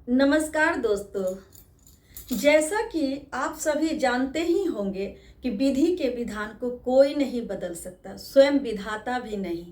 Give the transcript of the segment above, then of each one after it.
नमस्कार दोस्तों। जैसा कि आप सभी जानते ही होंगे कि विधि के विधान को कोई नहीं बदल सकता, स्वयं विधाता भी नहीं।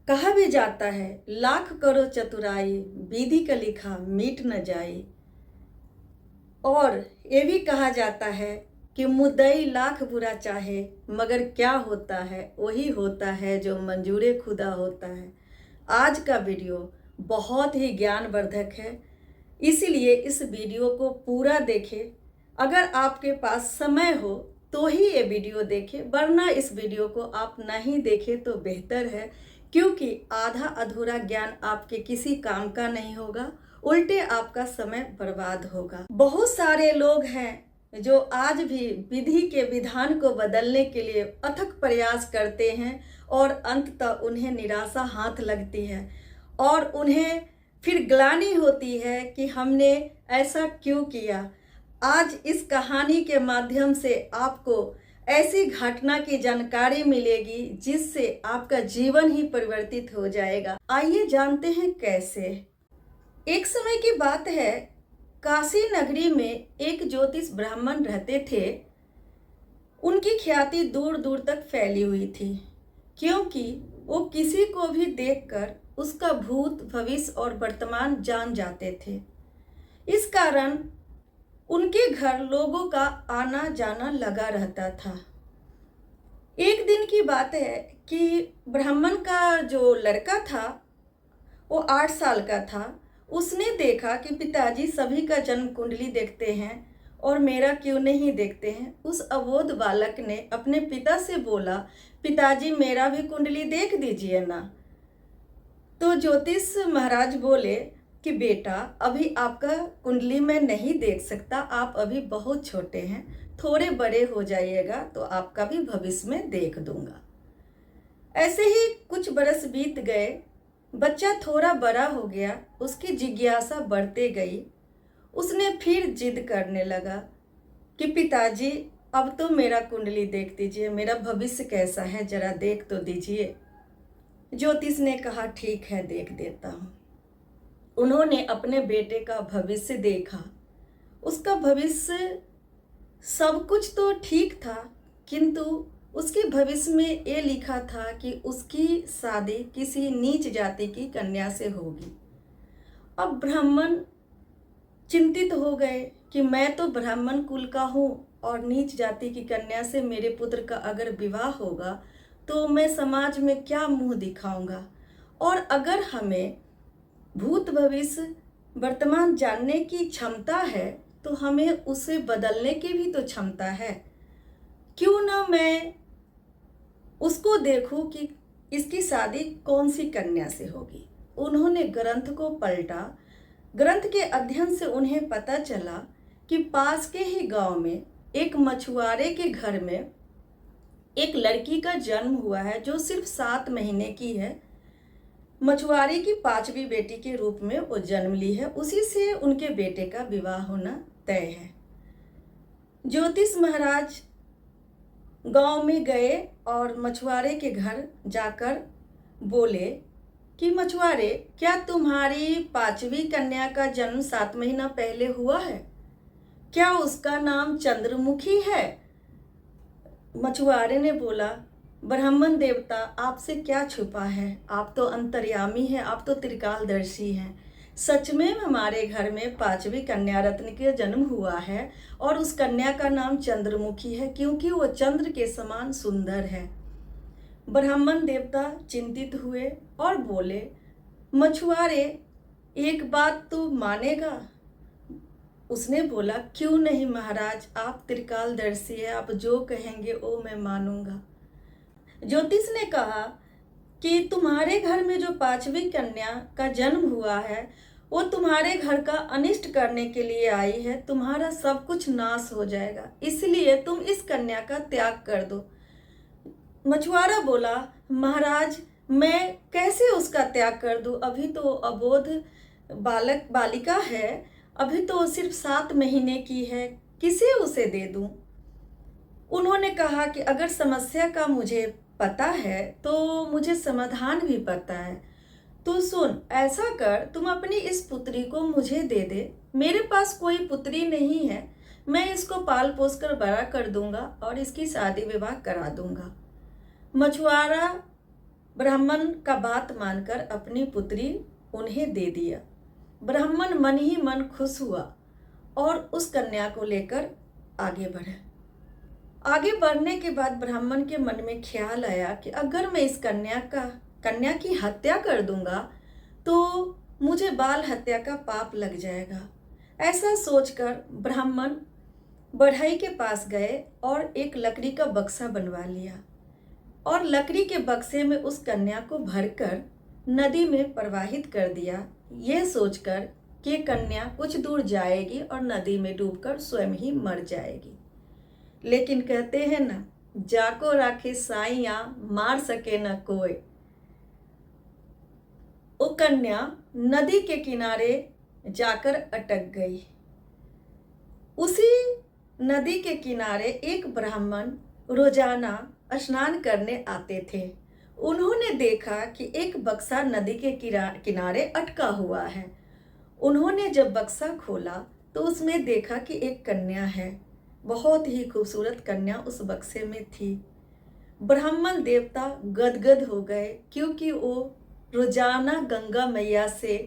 कहा भी जाता है, लाख करो चतुराई, विधि का लिखा मिट न जाए। और ये भी कहा जाता है कि मुद्दई लाख बुरा चाहे, मगर क्या होता है वही होता है जो मंजूरे खुदा होता है। आज का वीडियो बहुत ही ज्ञानवर्धक है, इसीलिए इस वीडियो को पूरा देखें। अगर आपके पास समय हो तो ही ये वीडियो देखें, वरना इस वीडियो को आप नहीं देखें तो बेहतर है, क्योंकि आधा अधूरा ज्ञान आपके किसी काम का नहीं होगा, उल्टे आपका समय बर्बाद होगा। बहुत सारे लोग हैं जो आज भी विधि के विधान को बदलने के लिए अथक प्रयास करते हैं और अंततः उन्हें निराशा हाथ लगती है और उन्हें फिर ग्लानि होती है कि हमने ऐसा क्यों किया। आज इस कहानी के माध्यम से आपको ऐसी घटना की जानकारी मिलेगी जिससे आपका जीवन ही परिवर्तित हो जाएगा। आइए जानते हैं कैसे। एक समय की बात है, काशी नगरी में एक ज्योतिष ब्राह्मण रहते थे। उनकी ख्याति दूर दूर तक फैली हुई थी, क्योंकि वो किसी को भी देखकर उसका भूत, भविष्य और वर्तमान जान जाते थे। इस कारण उनके घर लोगों का आना जाना लगा रहता था। एक दिन की बात है कि ब्राह्मण का जो लड़का था वो 8 साल का था। उसने देखा कि पिताजी सभी का जन्म कुंडली देखते हैं और मेरा क्यों नहीं देखते हैं। उस अबोध बालक ने अपने पिता से बोला, पिताजी मेरा भी कुंडली देख दीजिए ना। तो ज्योतिष महाराज बोले कि बेटा, अभी आपका कुंडली मैं नहीं देख सकता, आप अभी बहुत छोटे हैं, थोड़े बड़े हो जाइएगा तो आपका भी भविष्य में देख दूंगा। ऐसे ही कुछ बरस बीत गए। बच्चा थोड़ा बड़ा हो गया, उसकी जिज्ञासा बढ़ते गई। उसने फिर जिद करने लगा कि पिताजी अब तो मेरा कुंडली देख दीजिए, मेरा भविष्य कैसा है जरा देख तो दीजिए। ज्योतिष ने कहा ठीक है, देख देता हूँ। उन्होंने अपने बेटे का भविष्य देखा। उसका भविष्य सब कुछ तो ठीक था, किंतु उसके भविष्य में ये लिखा था कि उसकी शादी किसी नीच जाति की कन्या से होगी। अब ब्राह्मण चिंतित हो गए कि मैं तो ब्राह्मण कुल का हूँ और नीच जाति की कन्या से मेरे पुत्र का अगर विवाह होगा तो मैं समाज में क्या मुंह दिखाऊंगा, और अगर हमें भूत भविष्य वर्तमान जानने की क्षमता है तो हमें उसे बदलने की भी तो क्षमता है। क्यों ना मैं उसको देखूं कि इसकी शादी कौन सी कन्या से होगी। उन्होंने ग्रंथ को पलटा। ग्रंथ के अध्ययन से उन्हें पता चला कि पास के ही गांव में एक मछुआरे के घर में एक लड़की का जन्म हुआ है जो सिर्फ 7 महीने की है। मछुआरे की 5वीं बेटी के रूप में वो जन्म ली है, उसी से उनके बेटे का विवाह होना तय है। ज्योतिष महाराज गांव में गए और मछुआरे के घर जाकर बोले कि मछुआरे, क्या तुम्हारी 5वीं कन्या का जन्म 7 महीना पहले हुआ है? क्या उसका नाम चंद्रमुखी है? मछुआरे ने बोला, ब्राह्मण देवता, आपसे क्या छुपा है, आप तो अंतर्यामी हैं, आप तो त्रिकालदर्शी हैं। सच में हमारे घर में 5वीं कन्या रत्न का जन्म हुआ है और उस कन्या का नाम चंद्रमुखी है, क्योंकि वो चंद्र के समान सुंदर है। ब्राह्मण देवता चिंतित हुए और बोले, मछुआरे, एक बात तो मानेगा? उसने बोला, क्यों नहीं महाराज, आप त्रिकालदर्शी है, आप जो कहेंगे वो मैं मानूंगा। ज्योतिष ने कहा कि तुम्हारे घर में जो 5वीं कन्या का जन्म हुआ है वो तुम्हारे घर का अनिष्ट करने के लिए आई है, तुम्हारा सब कुछ नाश हो जाएगा, इसलिए तुम इस कन्या का त्याग कर दो। मछुआरा बोला, महाराज, मैं कैसे उसका त्याग कर दूं, अभी तो अबोध बालिका है, अभी तो सिर्फ 7 महीने की है, किसे उसे दे दूं? उन्होंने कहा कि अगर समस्या का मुझे पता है तो मुझे समाधान भी पता है, तू सुन, ऐसा कर, तुम अपनी इस पुत्री को मुझे दे दे। मेरे पास कोई पुत्री नहीं है, मैं इसको पाल पोस कर बड़ा कर दूंगा और इसकी शादी विवाह करा दूंगा। मछुआरा ब्राह्मण का बात मानकर अपनी पुत्री उन्हें दे दिया। ब्राह्मण मन ही मन खुश हुआ और उस कन्या को लेकर आगे बढ़े। आगे बढ़ने के बाद ब्राह्मण के मन में ख्याल आया कि अगर मैं इस कन्या की हत्या कर दूंगा तो मुझे बाल हत्या का पाप लग जाएगा। ऐसा सोचकर ब्राह्मण बढ़ई के पास गए और एक लकड़ी का बक्सा बनवा लिया और लकड़ी के बक्से में उस कन्या को भरकर नदी में प्रवाहित कर दिया, यह सोचकर कि कन्या कुछ दूर जाएगी और नदी में डूबकर स्वयं ही मर जाएगी। लेकिन कहते हैं ना, जाको राखे साइया मार सके न कोई। वो कन्या नदी के किनारे जाकर अटक गई। उसी नदी के किनारे एक ब्राह्मण रोजाना स्नान करने आते थे। उन्होंने देखा कि एक बक्सा नदी के किनारे अटका हुआ है। उन्होंने जब बक्सा खोला तो उसमें देखा कि एक कन्या है। बहुत ही खूबसूरत कन्या उस बक्से में थी। ब्राह्मण देवता गदगद हो गए, क्योंकि वो रोजाना गंगा मैया से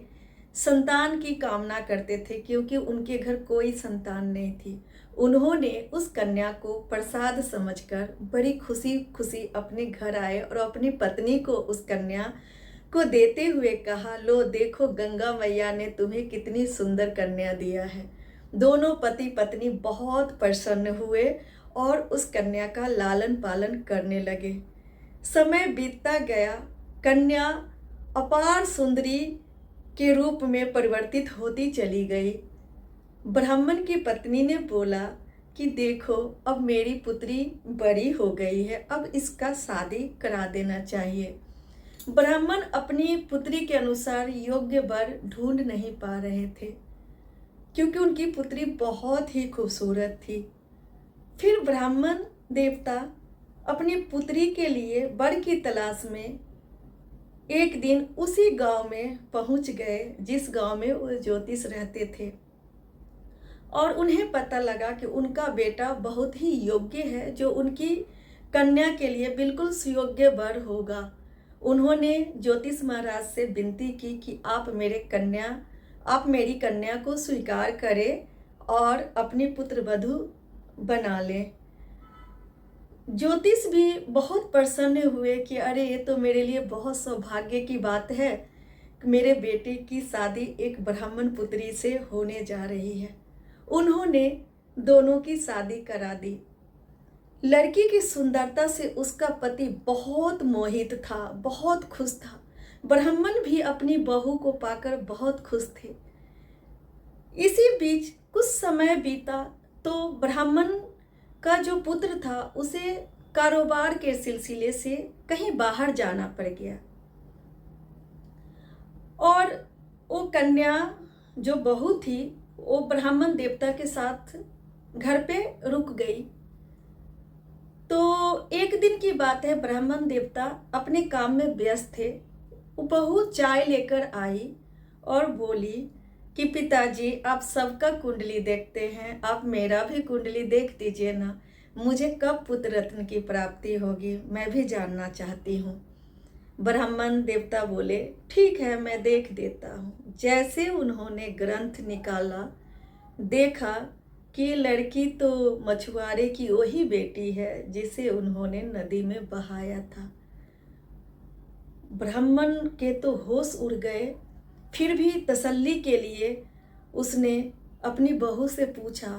संतान की कामना करते थे, क्योंकि उनके घर कोई संतान नहीं थी। उन्होंने उस कन्या को प्रसाद समझकर बड़ी खुशी खुशी अपने घर आए और अपनी पत्नी को उस कन्या को देते हुए कहा, लो देखो, गंगा मैया ने तुम्हें कितनी सुंदर कन्या दिया है। दोनों पति पत्नी बहुत प्रसन्न हुए और उस कन्या का लालन पालन करने लगे। समय बीतता गया, कन्या अपार सुंदरी के रूप में परिवर्तित होती चली गई। ब्राह्मण की पत्नी ने बोला कि देखो, अब मेरी पुत्री बड़ी हो गई है, अब इसका शादी करा देना चाहिए। ब्राह्मण अपनी पुत्री के अनुसार योग्य वर ढूंढ नहीं पा रहे थे, क्योंकि उनकी पुत्री बहुत ही खूबसूरत थी। फिर ब्राह्मण देवता अपनी पुत्री के लिए वर की तलाश में एक दिन उसी गांव में पहुंच गए जिस गांव में वो ज्योतिष रहते थे, और उन्हें पता लगा कि उनका बेटा बहुत ही योग्य है, जो उनकी कन्या के लिए बिल्कुल सुयोग्य वर होगा। उन्होंने ज्योतिष महाराज से विनती की कि आप मेरी कन्या को स्वीकार करें और अपनी पुत्र वधू बना लें। ज्योतिष भी बहुत प्रसन्न हुए कि अरे, ये तो मेरे लिए बहुत सौभाग्य की बात है, मेरे बेटे की शादी एक ब्राह्मण पुत्री से होने जा रही है। उन्होंने दोनों की शादी करा दी। लड़की की सुंदरता से उसका पति बहुत मोहित था, बहुत खुश था। ब्राह्मण भी अपनी बहू को पाकर बहुत खुश थे। इसी बीच कुछ समय बीता तो ब्राह्मण का जो पुत्र था उसे कारोबार के सिलसिले से कहीं बाहर जाना पड़ गया, और वो कन्या जो बहू थी वो ब्राह्मण देवता के साथ घर पे रुक गई। तो एक दिन की बात है, ब्राह्मण देवता अपने काम में व्यस्त थे। वो बहू चाय लेकर आई और बोली कि पिताजी, आप सबका कुंडली देखते हैं, आप मेरा भी कुंडली देख दीजिए ना, मुझे कब पुत्र रत्न की प्राप्ति होगी, मैं भी जानना चाहती हूँ। ब्राह्मण देवता बोले, ठीक है, मैं देख देता हूँ। जैसे उन्होंने ग्रंथ निकाला, देखा कि लड़की तो मछुआरे की वही बेटी है जिसे उन्होंने नदी में बहाया था। ब्राह्मण के तो होश उड़ गए। फिर भी तसल्ली के लिए उसने अपनी बहू से पूछा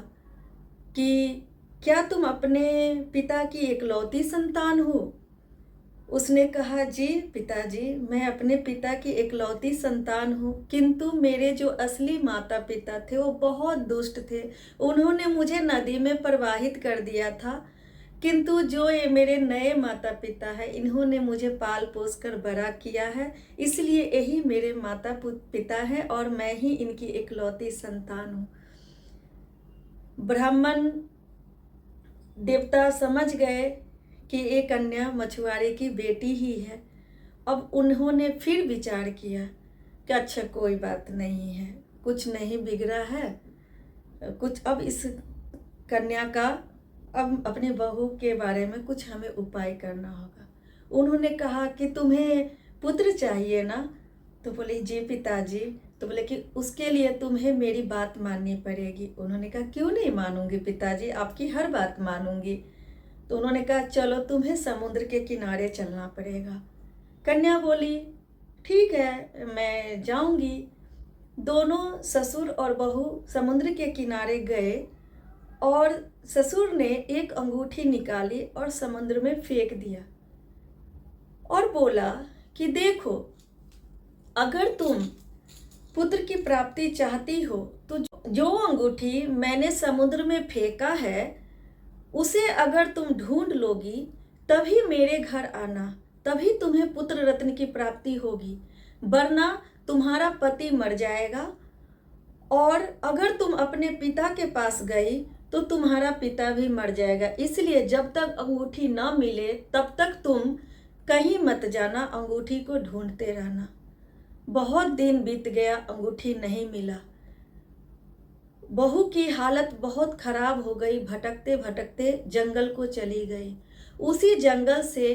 कि क्या तुम अपने पिता की इकलौती संतान हो? उसने कहा, जी पिताजी, मैं अपने पिता की इकलौती संतान हूँ, किंतु मेरे जो असली माता पिता थे वो बहुत दुष्ट थे। उन्होंने मुझे नदी में प्रवाहित कर दिया था, किंतु जो ये मेरे नए माता पिता हैं, इन्होंने मुझे पाल पोस कर बड़ा किया है, इसलिए यही मेरे माता पिता हैं और मैं ही इनकी इकलौती संतान हूँ। ब्राह्मण देवता समझ गए कि ये कन्या मछुआरे की बेटी ही है। अब उन्होंने फिर विचार किया कि अच्छा कोई बात नहीं है, कुछ नहीं बिगड़ा है कुछ। अब इस कन्या का, अब अपनी बहू के बारे में कुछ हमें उपाय करना होगा। उन्होंने कहा कि तुम्हें पुत्र चाहिए ना? तो बोले जी पिताजी। तो बोले कि उसके लिए तुम्हें मेरी बात माननी पड़ेगी। उन्होंने कहा क्यों नहीं मानूंगी पिताजी, आपकी हर बात मानूंगी। तो उन्होंने कहा चलो तुम्हें समुद्र के किनारे चलना पड़ेगा। कन्या बोली ठीक है मैं जाऊंगी। दोनों ससुर और बहू समुद्र के किनारे गए और ससुर ने एक अंगूठी निकाली और समुद्र में फेंक दिया और बोला कि देखो, अगर तुम पुत्र की प्राप्ति चाहती हो तो जो अंगूठी मैंने समुद्र में फेंका है उसे अगर तुम ढूंढ लोगी तभी मेरे घर आना, तभी तुम्हें पुत्र रत्न की प्राप्ति होगी, वरना तुम्हारा पति मर जाएगा। और अगर तुम अपने पिता के पास गई तो तुम्हारा पिता भी मर जाएगा। इसलिए जब तक अंगूठी न मिले तब तक तुम कहीं मत जाना, अंगूठी को ढूंढते रहना। बहुत दिन बीत गया, अंगूठी नहीं मिला। बहू की हालत बहुत खराब हो गई, भटकते भटकते जंगल को चली गई। उसी जंगल से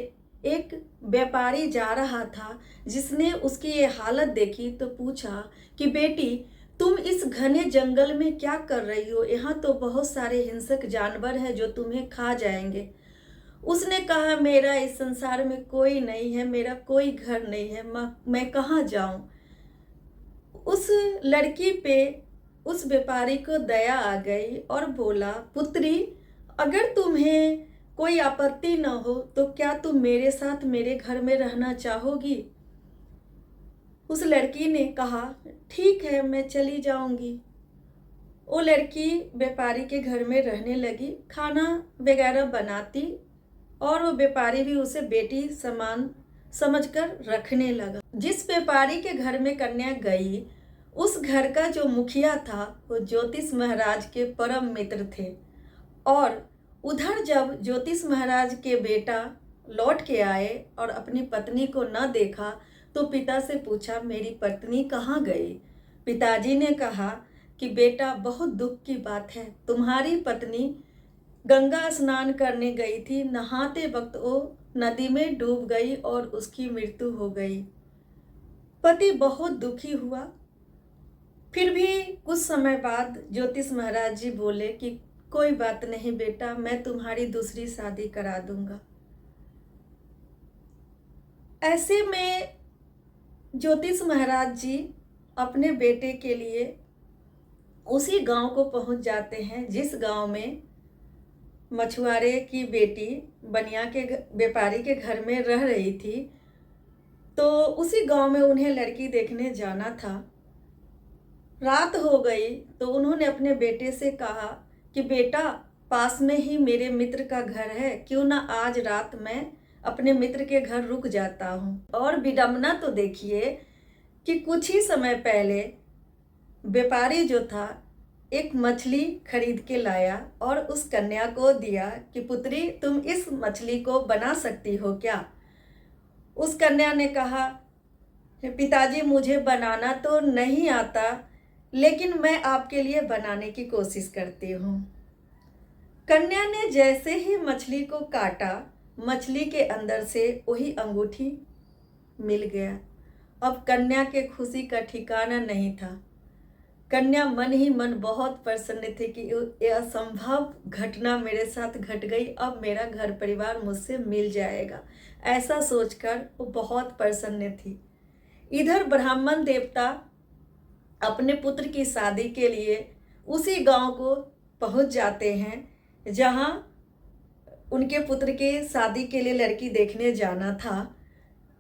एक व्यापारी जा रहा था, जिसने उसकी ये हालत देखी तो पूछा कि बेटी तुम इस घने जंगल में क्या कर रही हो? यहाँ तो बहुत सारे हिंसक जानवर हैं जो तुम्हें खा जाएंगे। उसने कहा मेरा इस संसार में कोई नहीं है, मेरा कोई घर नहीं है, मैं कहाँ जाऊं? उस लड़की पे उस व्यापारी को दया आ गई और बोला पुत्री, अगर तुम्हें कोई आपत्ति न हो तो क्या तुम मेरे साथ मेरे घर में रहना चाहोगी? उस लड़की ने कहा ठीक है मैं चली जाऊंगी। वो लड़की व्यापारी के घर में रहने लगी, खाना वगैरह बनाती और वो व्यापारी भी उसे बेटी समान समझकर रखने लगा। जिस व्यापारी के घर में कन्या गई उस घर का जो मुखिया था वो ज्योतिष महाराज के परम मित्र थे। और उधर जब ज्योतिष महाराज के बेटा लौट के आए और अपनी पत्नी को न देखा तो पिता से पूछा मेरी पत्नी कहाँ गई? पिताजी ने कहा कि बेटा बहुत दुख की बात है, तुम्हारी पत्नी गंगा स्नान करने गई थी, नहाते वक्त वो नदी में डूब गई और उसकी मृत्यु हो गई। पति बहुत दुखी हुआ। फिर भी कुछ समय बाद ज्योतिष महाराज जी बोले कि कोई बात नहीं बेटा, मैं तुम्हारी दूसरी शादी करा दूंगा। ऐसे में ज्योतिष महाराज जी अपने बेटे के लिए उसी गांव को पहुंच जाते हैं जिस गांव में मछुआरे की बेटी बनिया के व्यापारी के घर में रह रही थी। तो उसी गांव में उन्हें लड़की देखने जाना था। रात हो गई तो उन्होंने अपने बेटे से कहा कि बेटा पास में ही मेरे मित्र का घर है, क्यों ना आज रात मैं अपने मित्र के घर रुक जाता हूँ। और विडंबना तो देखिए कि कुछ ही समय पहले व्यापारी जो था एक मछली खरीद के लाया और उस कन्या को दिया कि पुत्री तुम इस मछली को बना सकती हो क्या? उस कन्या ने कहा पिताजी मुझे बनाना तो नहीं आता, लेकिन मैं आपके लिए बनाने की कोशिश करती हूँ। कन्या ने जैसे ही मछली को काटा, मछली के अंदर से वही अंगूठी मिल गया। अब कन्या के खुशी का ठिकाना नहीं था। कन्या मन ही मन बहुत प्रसन्न थी कि यह असंभव घटना मेरे साथ घट गई, अब मेरा घर परिवार मुझसे मिल जाएगा, ऐसा सोचकर वो बहुत प्रसन्न थी। इधर ब्राह्मण देवता अपने पुत्र की शादी के लिए उसी गांव को पहुंच जाते हैं जहां उनके पुत्र के शादी के लिए लड़की देखने जाना था।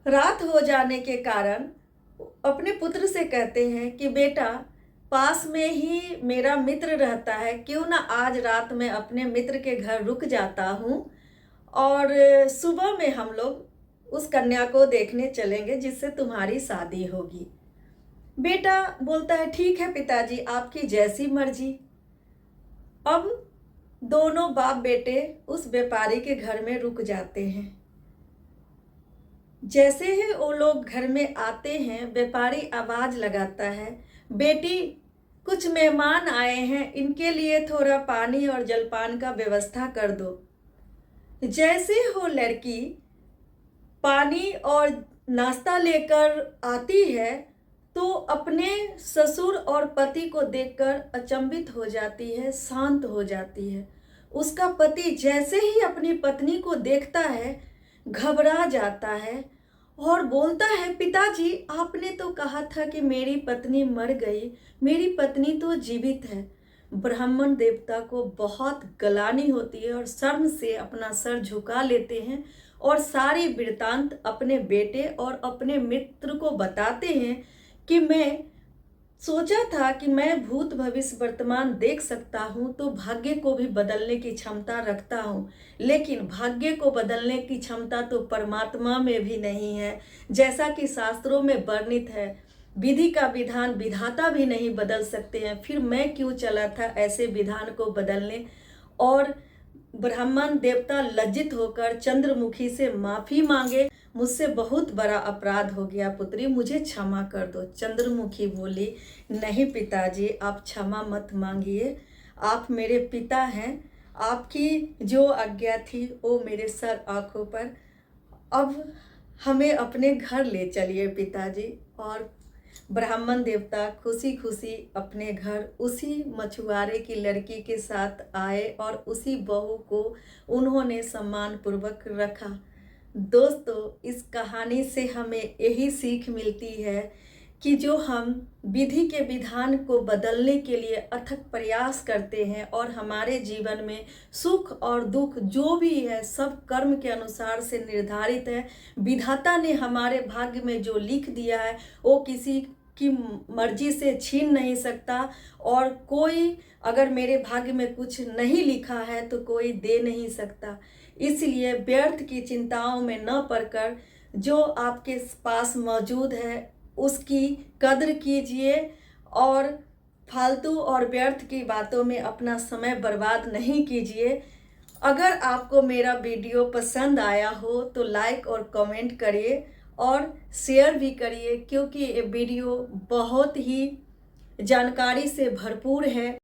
रात हो जाने के कारण अपने पुत्र से कहते हैं कि बेटा पास में ही मेरा मित्र रहता है, क्यों ना आज रात मैं अपने मित्र के घर रुक जाता हूँ और सुबह में हम लोग उस कन्या को देखने चलेंगे जिससे तुम्हारी शादी होगी। बेटा बोलता है ठीक है पिताजी आपकी जैसी मर्जी। अब दोनों बाप बेटे उस व्यापारी के घर में रुक जाते हैं। जैसे ही वो लोग घर में आते हैं, व्यापारी आवाज लगाता है, बेटी कुछ मेहमान आए हैं, इनके लिए थोड़ा पानी और जलपान का व्यवस्था कर दो। जैसे वो लड़की पानी और नाश्ता लेकर आती है तो अपने ससुर और पति को देखकर अचंभित हो जाती है, शांत हो जाती है। उसका पति जैसे ही अपनी पत्नी को देखता है, घबरा जाता है और बोलता है, पिताजी आपने तो कहा था कि मेरी पत्नी मर गई, मेरी पत्नी तो जीवित है। ब्राह्मण देवता को बहुत ग्लानि होती है और शर्म से अपना सर झुका लेते हैं और सारी वृत्तांत अपने बेटे और अपने मित्र को बताते हैं कि मैं सोचा था कि मैं भूत भविष्य वर्तमान देख सकता हूँ, तो भाग्य को भी बदलने की क्षमता रखता हूँ, लेकिन भाग्य को बदलने की क्षमता तो परमात्मा में भी नहीं है। जैसा कि शास्त्रों में वर्णित है, विधि का विधान विधाता भी नहीं बदल सकते हैं, फिर मैं क्यों चला था ऐसे विधान को बदलने। और ब्राह्मण देवता लज्जित होकर चंद्रमुखी से माफी मांगे, मुझसे बहुत बड़ा अपराध हो गया पुत्री, मुझे क्षमा कर दो। चंद्रमुखी बोली, नहीं पिताजी, आप क्षमा मत मांगिए, आप मेरे पिता हैं, आपकी जो आज्ञा थी वो मेरे सर आंखों पर। अब हमें अपने घर ले चलिए पिताजी। और ब्राह्मण देवता खुशी खुशी अपने घर उसी मछुआरे की लड़की के साथ आए और उसी बहू को उन्होंने सम्मान पूर्वक रखा। दोस्तों, इस कहानी से हमें यही सीख मिलती है कि जो हम विधि के विधान को बदलने के लिए अथक प्रयास करते हैं और हमारे जीवन में सुख और दुख जो भी है सब कर्म के अनुसार से निर्धारित है। विधाता ने हमारे भाग्य में जो लिख दिया है वो किसी की मर्जी से छीन नहीं सकता, और कोई अगर मेरे भाग्य में कुछ नहीं लिखा है तो कोई दे नहीं सकता। इसलिए व्यर्थ की चिंताओं में न पड़कर जो आपके पास मौजूद है उसकी कद्र कीजिए और फालतू और व्यर्थ की बातों में अपना समय बर्बाद नहीं कीजिए। अगर आपको मेरा वीडियो पसंद आया हो तो लाइक और कमेंट करिए और शेयर भी करिए, क्योंकि ये वीडियो बहुत ही जानकारी से भरपूर है।